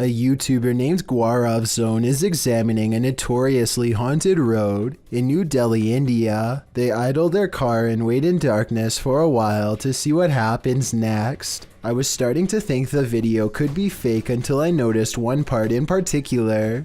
A YouTuber named Gaurav Zone is examining a notoriously haunted road in New Delhi, India. They idle their car and wait in darkness for a while to see what happens next. I was starting to think the video could be fake until I noticed one part in particular.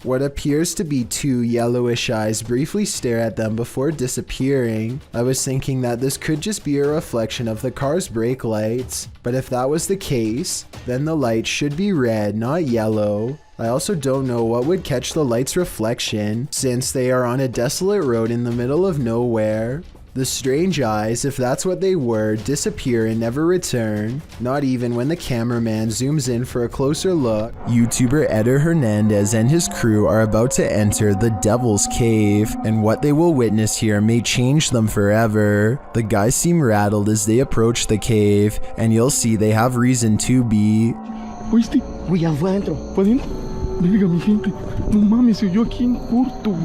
What appears to be two yellowish eyes briefly stare at them before disappearing. I was thinking that this could just be a reflection of the car's brake lights, but if that was the case, then the light should be red, not yellow. I also don't know what would catch the light's reflection, since they are on a desolate road in the middle of nowhere. The strange eyes, if that's what they were, disappear and never return, not even when the cameraman zooms in for a closer look. YouTuber Eder Hernandez and his crew are about to enter the Devil's Cave, and what they will witness here may change them forever. The guys seem rattled as they approach the cave, and you'll see they have reason to be. ¿Oíste? Güey, fue adentro. ¿Fue adentro? Verga, mi gente. No mames, se oyó aquí en corto.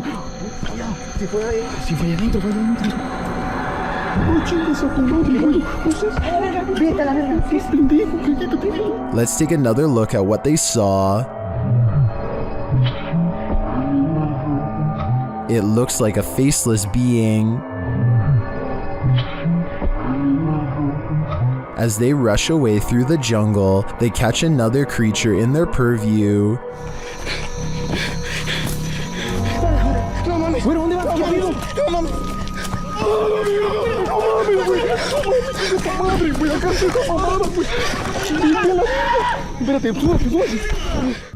Si fue adentro. Si fue adentro, fue adentro. Let's take another look at what they saw. It looks like a faceless being. As they rush away through the jungle, they catch another creature in their purview.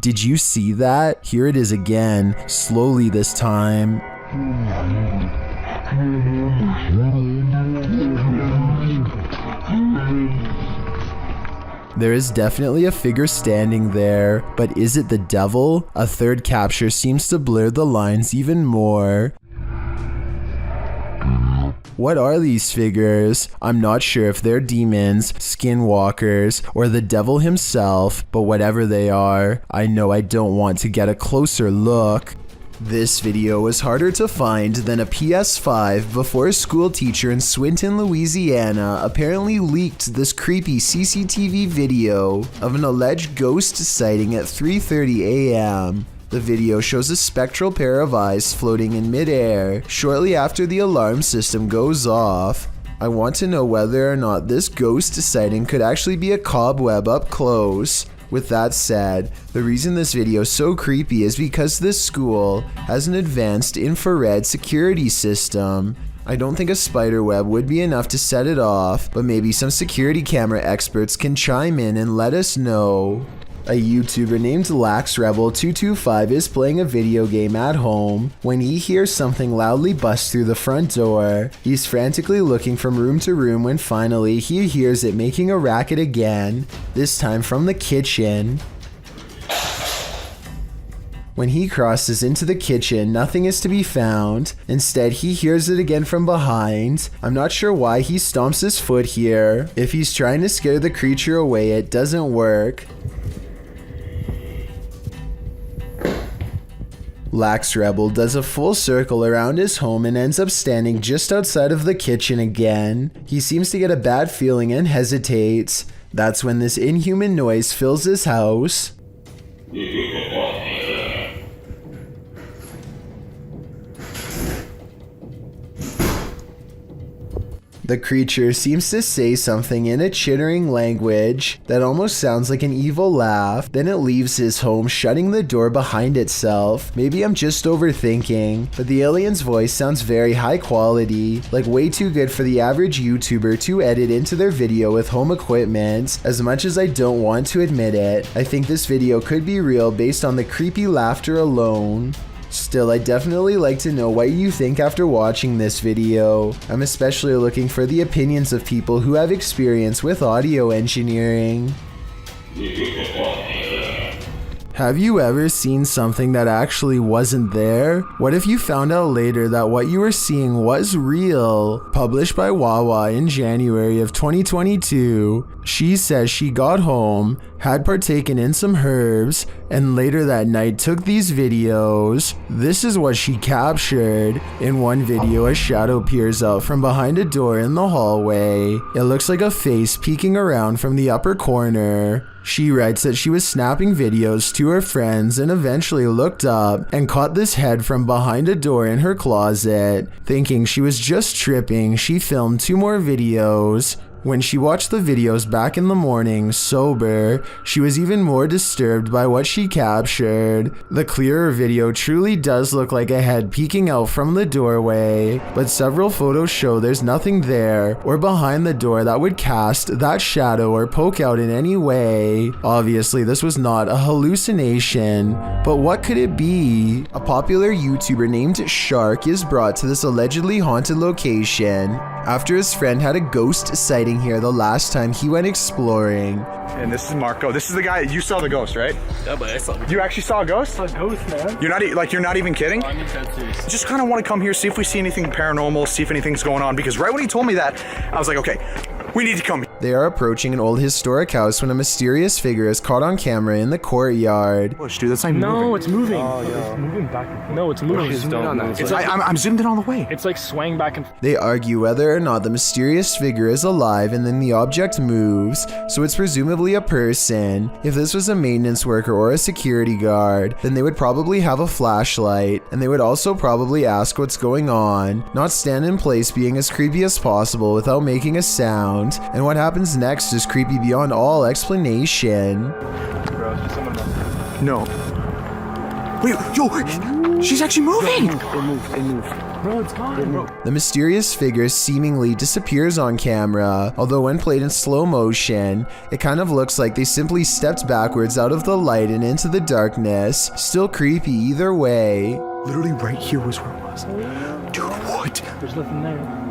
Did you see that? Here it is again, slowly this time. There is definitely a figure standing there, but is it the devil? A third capture seems to blur the lines even more. What are these figures? I'm not sure if they're demons, skinwalkers, or the devil himself, but whatever they are, I know I don't want to get a closer look. This video was harder to find than a PS5 before a school teacher in Swinton, Louisiana apparently leaked this creepy CCTV video of an alleged ghost sighting at 3:30 a.m. The video shows a spectral pair of eyes floating in midair shortly after the alarm system goes off. I want to know whether or not this ghost sighting could actually be a cobweb up close. With that said, the reason this video is so creepy is because this school has an advanced infrared security system. I don't think a spider web would be enough to set it off, but maybe some security camera experts can chime in and let us know. A YouTuber named LaxRebel225 is playing a video game at home when he hears something loudly bust through the front door. He's frantically looking from room to room when finally he hears it making a racket again, this time from the kitchen. When he crosses into the kitchen, nothing is to be found. Instead, he hears it again from behind. I'm not sure why he stomps his foot here. If he's trying to scare the creature away, it doesn't work. LaxRebel does a full circle around his home and ends up standing just outside of the kitchen again. He seems to get a bad feeling and hesitates. That's when this inhuman noise fills his house. The creature seems to say something in a chittering language that almost sounds like an evil laugh. Then it leaves his home, shutting the door behind itself. Maybe I'm just overthinking, but the alien's voice sounds very high quality, like way too good for the average YouTuber to edit into their video with home equipment. As much as I don't want to admit it, I think this video could be real based on the creepy laughter alone. Still, I'd definitely like to know what you think after watching this video. I'm especially looking for the opinions of people who have experience with audio engineering. Have you ever seen something that actually wasn't there? What if you found out later that what you were seeing was real? Published by Wawa in January of 2022. She says she got home, had partaken in some herbs, and later that night took these videos. This is what she captured. In one video, a shadow peers out from behind a door in the hallway. It looks like a face peeking around from the upper corner. She writes that she was snapping videos to her friends and eventually looked up and caught this head from behind a door in her closet. Thinking she was just tripping, she filmed 2 more videos. When she watched the videos back in the morning, sober, she was even more disturbed by what she captured. The clearer video truly does look like a head peeking out from the doorway, but several photos show there's nothing there or behind the door that would cast that shadow or poke out in any way. Obviously, this was not a hallucination, but what could it be? A popular YouTuber named Shark is brought to this allegedly haunted location after his friend had a ghost sighting here the last time he went exploring. And this is Marco. This is the guy, you saw the ghost, right? Yeah, but I saw You actually saw a ghost? A ghost, man. You're not even kidding? I'm serious. Just kind of want to come here, see if we see anything paranormal, see if anything's going on, because right when he told me that, I was like, okay, we need to come. They are approaching an old historic house when a mysterious figure is caught on camera in the courtyard. Push, dude, that's not even moving. No, it's moving. Oh, yeah. It's moving back and forth. No, it's moving. Just don't move. It's like, I'm zoomed in all the way. it's like swaying back and forth. They argue whether or not the mysterious figure is alive, and then the object moves, so it's presumably a person. If this was a maintenance worker or a security guard, then they would probably have a flashlight, and they would also probably ask what's going on, not stand in place being as creepy as possible without making a sound, and what happens next is creepy beyond all explanation. No. Wait, yo, she's actually moving. It moved. Bro, it's gone, bro. The mysterious figure seemingly disappears on camera, although when played in slow motion, it kind of looks like they simply stepped backwards out of the light and into the darkness. Still creepy either way. Literally right here was where it was. Dude, what? There's nothing there.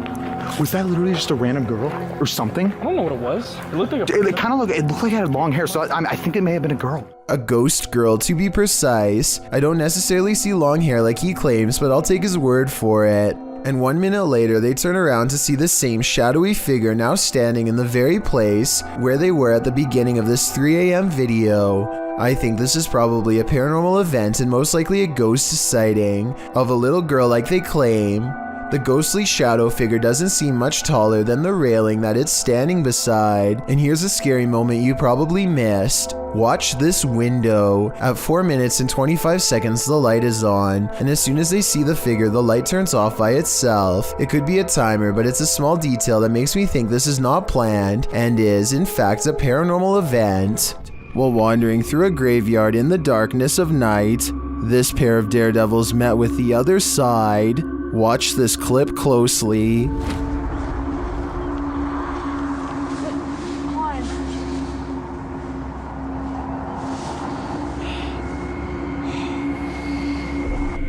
Was that literally just a random girl or something? I don't know what it was. It looked like a It kind of looked like it had long hair, so I think it may have been a girl. A ghost girl, to be precise. I don't necessarily see long hair like he claims, but I'll take his word for it. And 1 minute later, they turn around to see the same shadowy figure now standing in the very place where they were at the beginning of this 3 a.m. video. I think this is probably a paranormal event and most likely a ghost sighting of a little girl like they claim. The ghostly shadow figure doesn't seem much taller than the railing that it's standing beside. And here's a scary moment you probably missed. Watch this window. At 4 minutes and 25 seconds, the light is on, and as soon as they see the figure, the light turns off by itself. It could be a timer, but it's a small detail that makes me think this is not planned and is, in fact, a paranormal event. While wandering through a graveyard in the darkness of night, this pair of daredevils met with the other side. Watch this clip closely.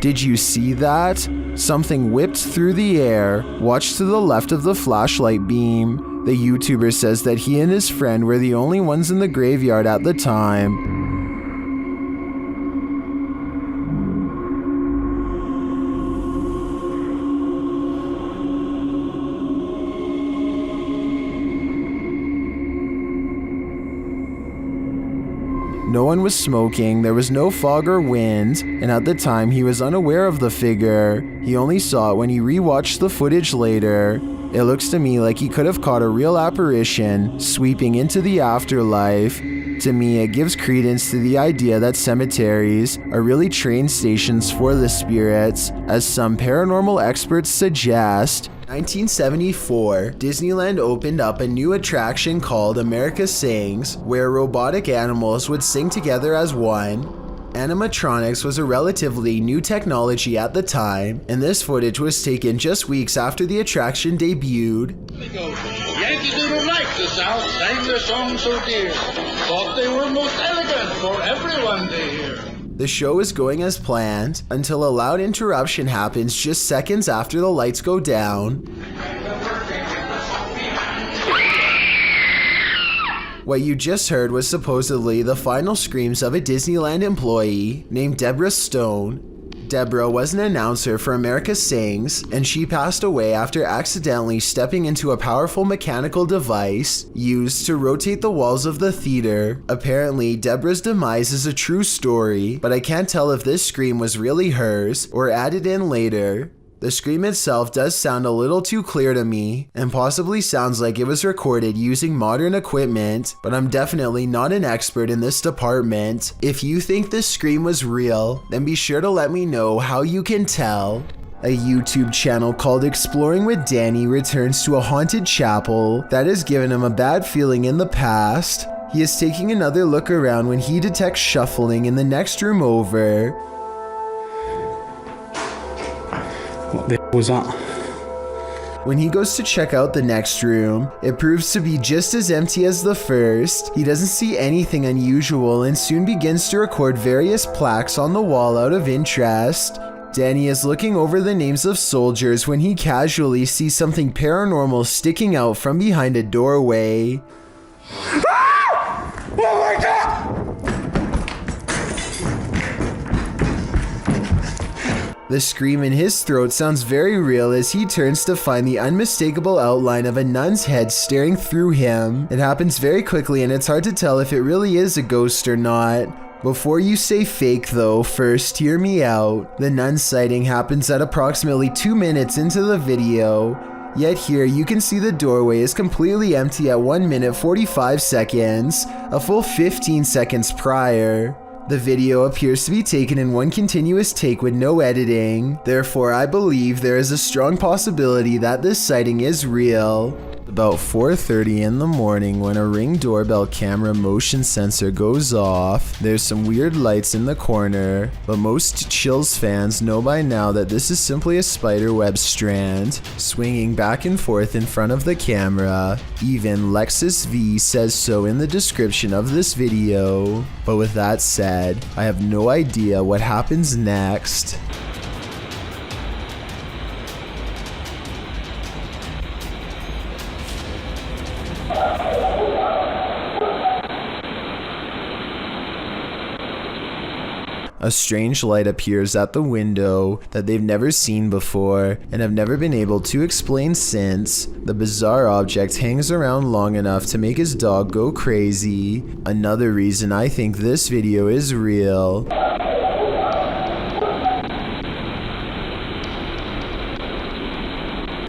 Did you see that? Something whipped through the air. Watch to the left of the flashlight beam. The YouTuber says that he and his friend were the only ones in the graveyard at the time. No one was smoking, there was no fog or wind, and at the time he was unaware of the figure. He only saw it when he rewatched the footage later. It looks to me like he could have caught a real apparition sweeping into the afterlife. To me, it gives credence to the idea that cemeteries are really train stations for the spirits, as some paranormal experts suggest. 1974, Disneyland opened up a new attraction called America Sings, where robotic animals would sing together as one. Animatronics was a relatively new technology at the time, and this footage was taken just weeks after the attraction debuted. Yankees who don't like the South sang their song so dear, thought they were most elegant for everyone to hear. The show is going as planned until a loud interruption happens just seconds after the lights go down. What you just heard was supposedly the final screams of a Disneyland employee named Deborah Stone. Deborah was an announcer for America Sings, and she passed away after accidentally stepping into a powerful mechanical device used to rotate the walls of the theater. Apparently, Deborah's demise is a true story, but I can't tell if this scream was really hers or added in later. The scream itself does sound a little too clear to me, and possibly sounds like it was recorded using modern equipment, but I'm definitely not an expert in this department. If you think this scream was real, then be sure to let me know how you can tell. A YouTube channel called Exploring with Danny returns to a haunted chapel that has given him a bad feeling in the past. He is taking another look around when he detects shuffling in the next room over. What the hell was that? When he goes to check out the next room, it proves to be just as empty as the first. He doesn't see anything unusual and soon begins to record various plaques on the wall out of interest. Danny is looking over the names of soldiers when he casually sees something paranormal sticking out from behind a doorway. Ah! Oh my god! The scream in his throat sounds very real as he turns to find the unmistakable outline of a nun's head staring through him. It happens very quickly and it's hard to tell if it really is a ghost or not. Before you say fake though, first hear me out. The nun sighting happens at approximately 2 minutes into the video. Yet here you can see the doorway is completely empty at 1 minute 45 seconds, a full 15 seconds prior. The video appears to be taken in one continuous take with no editing, therefore I believe there is a strong possibility that this sighting is real. About 4:30 in the morning when a Ring doorbell camera motion sensor goes off, there's some weird lights in the corner, but most Chills fans know by now that this is simply a spiderweb strand, swinging back and forth in front of the camera. Even Lexus V says so in the description of this video. But with that said, I have no idea what happens next. A strange light appears at the window that they've never seen before and have never been able to explain since. The bizarre object hangs around long enough to make his dog go crazy. Another reason I think this video is real.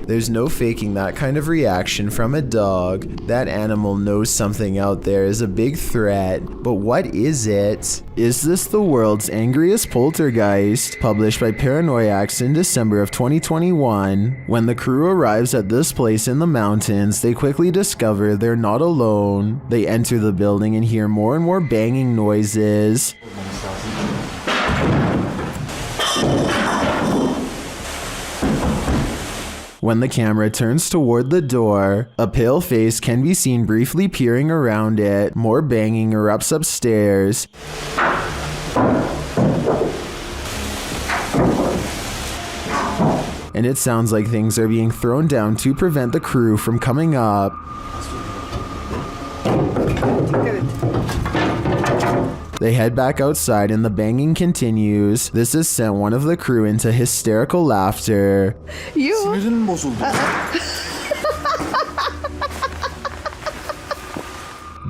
There's no faking that kind of reaction from a dog. That animal knows something out there is a big threat. But what is it? Is this the world's angriest poltergeist? Published by Paranoiacs in December of 2021. When the crew arrives at this place in the mountains, they quickly discover they're not alone. They enter the building and hear more and more banging noises. When the camera turns toward the door, a pale face can be seen briefly peering around it. More banging erupts upstairs. And it sounds like things are being thrown down to prevent the crew from coming up. They head back outside and the banging continues. This has sent one of the crew into hysterical laughter.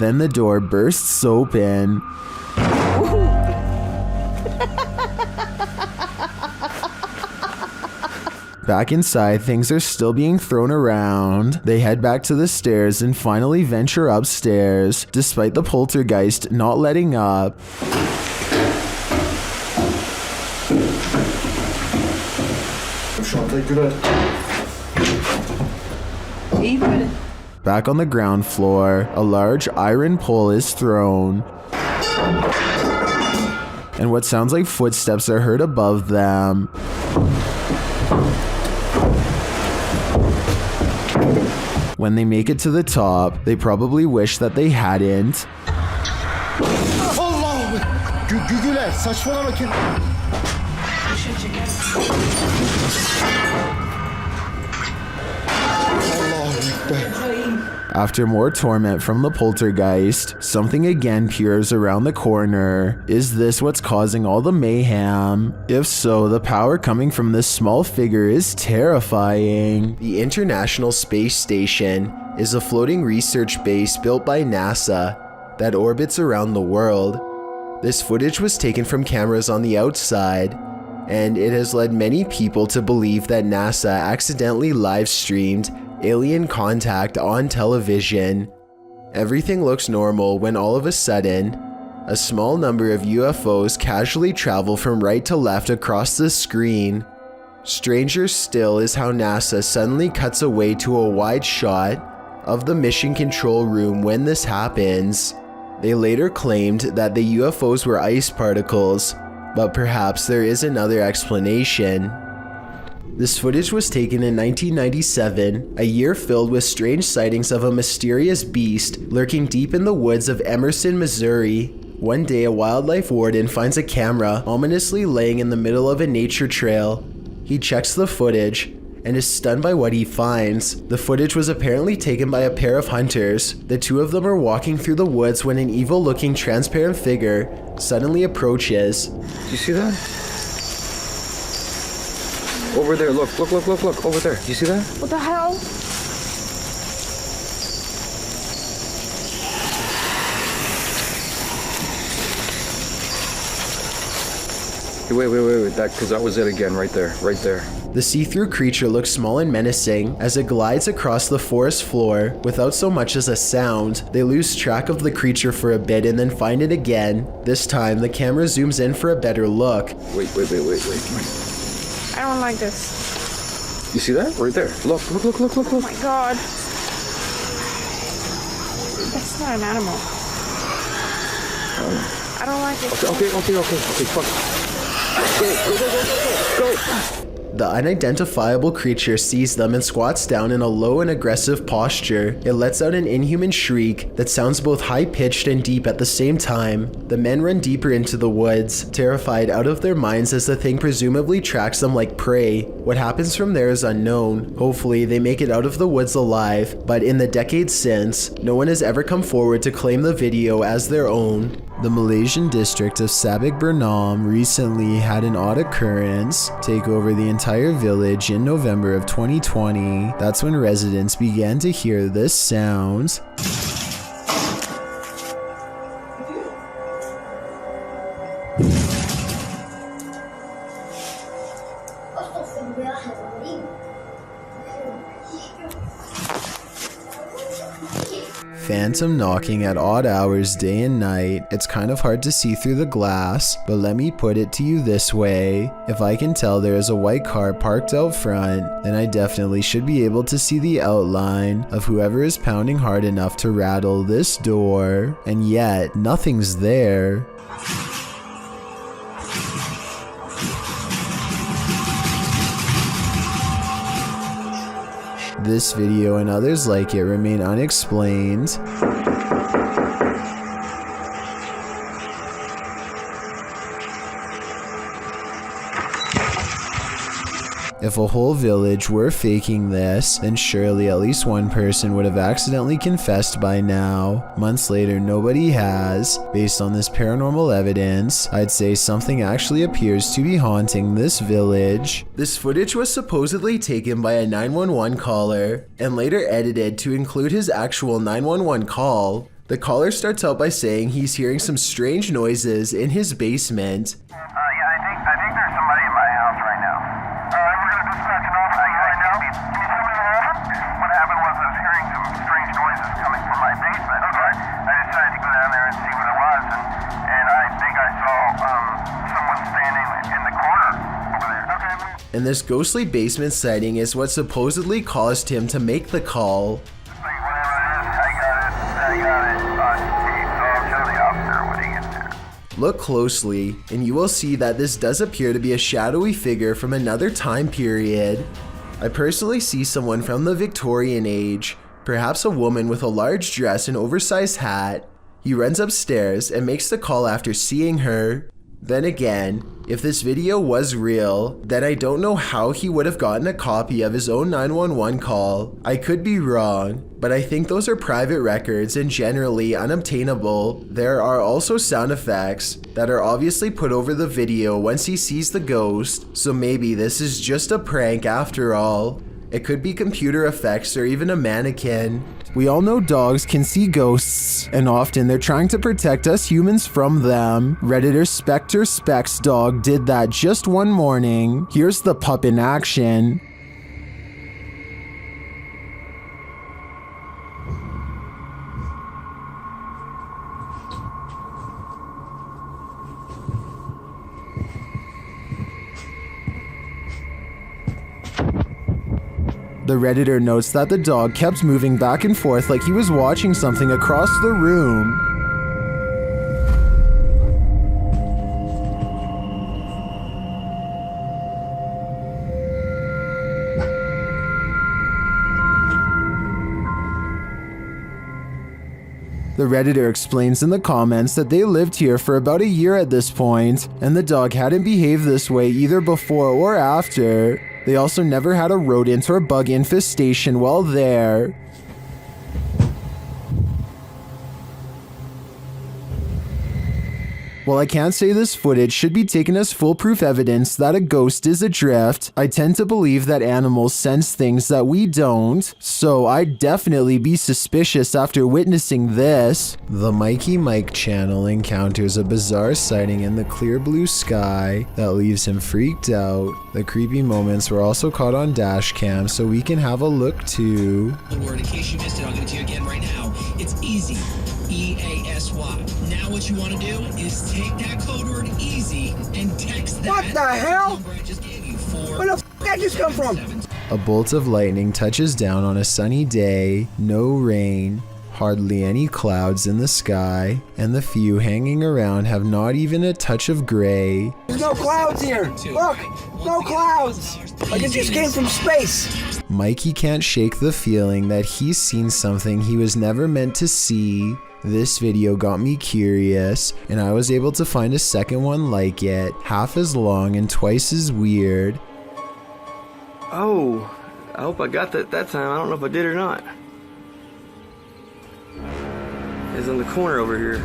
Then the door bursts open. Back inside, things are still being thrown around. They head back to the stairs and finally venture upstairs, despite the poltergeist not letting up. Back on the ground floor, a large iron pole is thrown. And what sounds like footsteps are heard above them. When they make it to the top, they probably wish that they hadn't. After more torment from the poltergeist, something again peers around the corner. Is this what's causing all the mayhem? If so, the power coming from this small figure is terrifying. The International Space Station is a floating research base built by NASA that orbits around the world. This footage was taken from cameras on the outside, and it has led many people to believe that NASA accidentally live-streamed alien contact on television. Everything looks normal when all of a sudden, a small number of UFOs casually travel from right to left across the screen. Stranger still is how NASA suddenly cuts away to a wide shot of the mission control room when this happens. They later claimed that the UFOs were ice particles, but perhaps there is another explanation. This footage was taken in 1997, a year filled with strange sightings of a mysterious beast lurking deep in the woods of Emerson, Missouri. One day, a wildlife warden finds a camera ominously laying in the middle of a nature trail. He checks the footage and is stunned by what he finds. The footage was apparently taken by a pair of hunters. The two of them are walking through the woods when an evil-looking transparent figure suddenly approaches. Do you see that? Over there, look, over there. Do you see that? What the hell? Wait, that was it again, right there. The see-through creature looks small and menacing as it glides across the forest floor without so much as a sound. They lose track of the creature for a bit and then find it again. This time, the camera zooms in for a better look. Wait. I don't like this. You see that? Right there. Look. Oh my god. That's not an animal. I don't like it. Okay, fuck. Go. The unidentifiable creature sees them and squats down in a low and aggressive posture. It lets out an inhuman shriek that sounds both high-pitched and deep at the same time. The men run deeper into the woods, terrified out of their minds as the thing presumably tracks them like prey. What happens from there is unknown. Hopefully, they make it out of the woods alive, but in the decades since, no one has ever come forward to claim the video as their own. The Malaysian district of Sabak Bernam recently had an odd occurrence take over the entire village in November of 2020. That's when residents began to hear this sound. Phantom knocking at odd hours day and night. It's kind of hard to see through the glass, but let me put it to you this way. If I can tell there is a white car parked out front, then I definitely should be able to see the outline of whoever is pounding hard enough to rattle this door, and yet nothing's there. This video and others like it remain unexplained. If a whole village were faking this, then surely at least one person would have accidentally confessed by now. Months later, nobody has. Based on this paranormal evidence, I'd say something actually appears to be haunting this village. This footage was supposedly taken by a 911 caller and later edited to include his actual 911 call. The caller starts out by saying he's hearing some strange noises in his basement. I think there's somebody in my house right now. We're going to dispatch an officer right now. Can you tell me what happened? What happened was I was hearing some strange noises coming from my basement. Okay. I decided to go down there and see what it was, and I think I saw someone standing in the corner over there. Okay. And this ghostly basement sighting is what supposedly caused him to make the call. Look closely, and you will see that this does appear to be a shadowy figure from another time period. I personally see someone from the Victorian age, perhaps a woman with a large dress and oversized hat. He runs upstairs and makes the call after seeing her. Then again, if this video was real, then I don't know how he would have gotten a copy of his own 911 call. I could be wrong, but I think those are private records and generally unobtainable. There are also sound effects that are obviously put over the video once he sees the ghost, so maybe this is just a prank after all. It could be computer effects or even a mannequin. We all know dogs can see ghosts, and often they're trying to protect us humans from them. Redditor Spectre Specs Dog did that just one morning. Here's the pup in action. The Redditor notes that the dog kept moving back and forth like he was watching something across the room. The Redditor explains in the comments that they lived here for about a year at this point, and the dog hadn't behaved this way either before or after. They also never had a rodent or bug infestation while there. While I can't say this footage should be taken as foolproof evidence that a ghost is adrift, I tend to believe that animals sense things that we don't, so I'd definitely be suspicious after witnessing this. The Mikey Mike channel encounters a bizarre sighting in the clear blue sky that leaves him freaked out. The creepy moments were also caught on dash cam, so we can have a look too. Word, in case you missed it, I'll give it to you again right now. It's easy. E-A-S-Y. Now what you want to do is take that code word easy and text that. What the hell? Number I just gave you. Where the f*** that just come from? A bolt of lightning touches down on a sunny day, no rain, hardly any clouds in the sky, and the few hanging around have not even a touch of gray. There's no clouds here. Look, no clouds. Like it just came from space. Mikey can't shake the feeling that he's seen something he was never meant to see. This video got me curious, and I was able to find a second one like it, half as long and twice as weird. Oh, I hope I got that time. I don't know if I did or not. It's in the corner over here.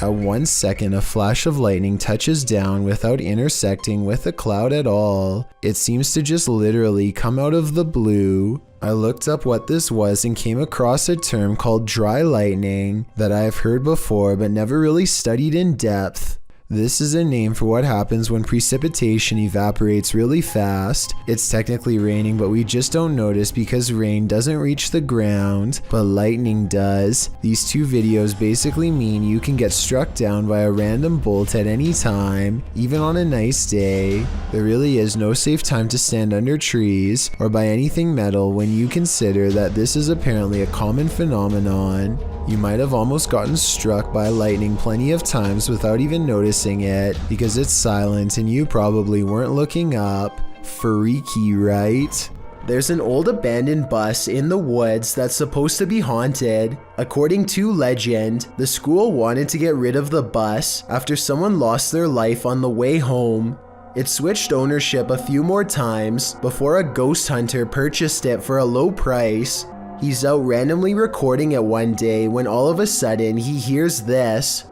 At 1 second, a flash of lightning touches down without intersecting with a cloud at all. It seems to just literally come out of the blue. I looked up what this was and came across a term called dry lightning that I have heard before but never really studied in depth. This is a name for what happens when precipitation evaporates really fast. It's technically raining, but we just don't notice because rain doesn't reach the ground, but lightning does. These two videos basically mean you can get struck down by a random bolt at any time, even on a nice day. There really is no safe time to stand under trees or by anything metal when you consider that this is apparently a common phenomenon. You might have almost gotten struck by lightning plenty of times without even noticing it because it's silent and you probably weren't looking up. Freaky, right? There's an old abandoned bus in the woods that's supposed to be haunted. According to legend, the school wanted to get rid of the bus after someone lost their life on the way home. It switched ownership a few more times before a ghost hunter purchased it for a low price. He's out randomly recording it one day when all of a sudden he hears this.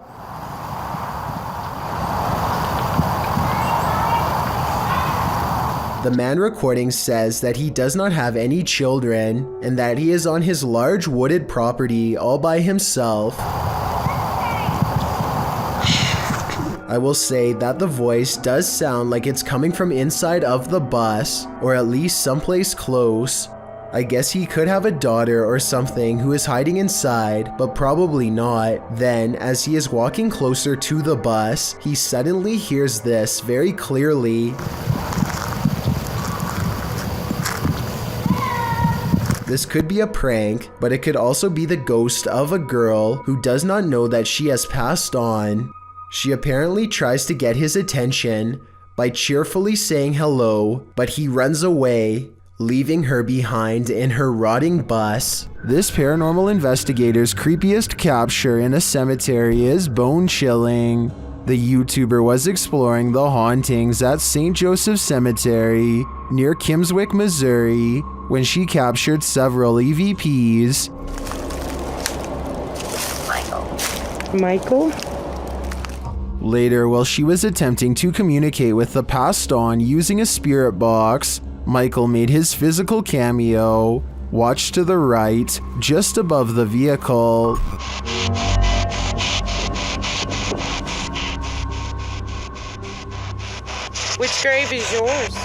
The man recording says that he does not have any children and that he is on his large wooded property all by himself. I will say that the voice does sound like it's coming from inside of the bus, or at least someplace close. I guess he could have a daughter or something who is hiding inside, but probably not. Then, as he is walking closer to the bus, he suddenly hears this very clearly. This could be a prank, but it could also be the ghost of a girl who does not know that she has passed on. She apparently tries to get his attention by cheerfully saying hello, but he runs away, leaving her behind in her rotting bus. This paranormal investigator's creepiest capture in a cemetery is bone-chilling. The YouTuber was exploring the hauntings at St. Joseph Cemetery near Kimmswick, Missouri, when she captured several EVPs. Michael? Later, while she was attempting to communicate with the passed on using a spirit box, Michael made his physical cameo. Watch to the right, just above the vehicle. Which grave is yours?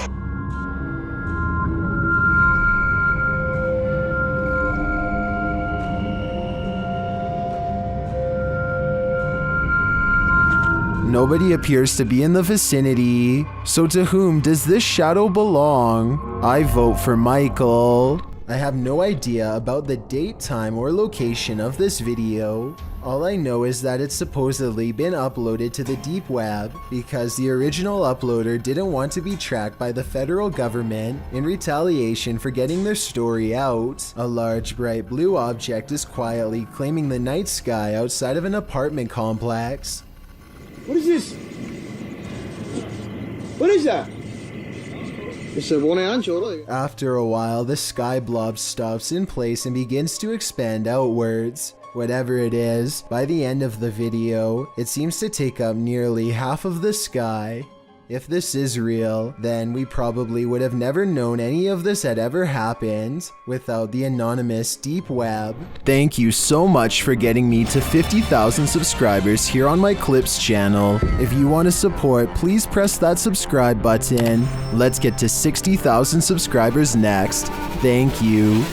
Nobody appears to be in the vicinity, so to whom does this shadow belong? I vote for Michael. I have no idea about the date, time, or location of this video. All I know is that it's supposedly been uploaded to the deep web because the original uploader didn't want to be tracked by the federal government in retaliation for getting their story out. A large bright blue object is quietly claiming the night sky outside of an apartment complex. What is this? What is that? It's a one ancho. After a while, the sky blob stops in place and begins to expand outwards. Whatever it is, by the end of the video, it seems to take up nearly half of the sky. If this is real, then we probably would have never known any of this had ever happened without the anonymous deep web. Thank you so much for getting me to 50,000 subscribers here on my Clips channel. If you want to support, please press that subscribe button. Let's get to 60,000 subscribers next. Thank you.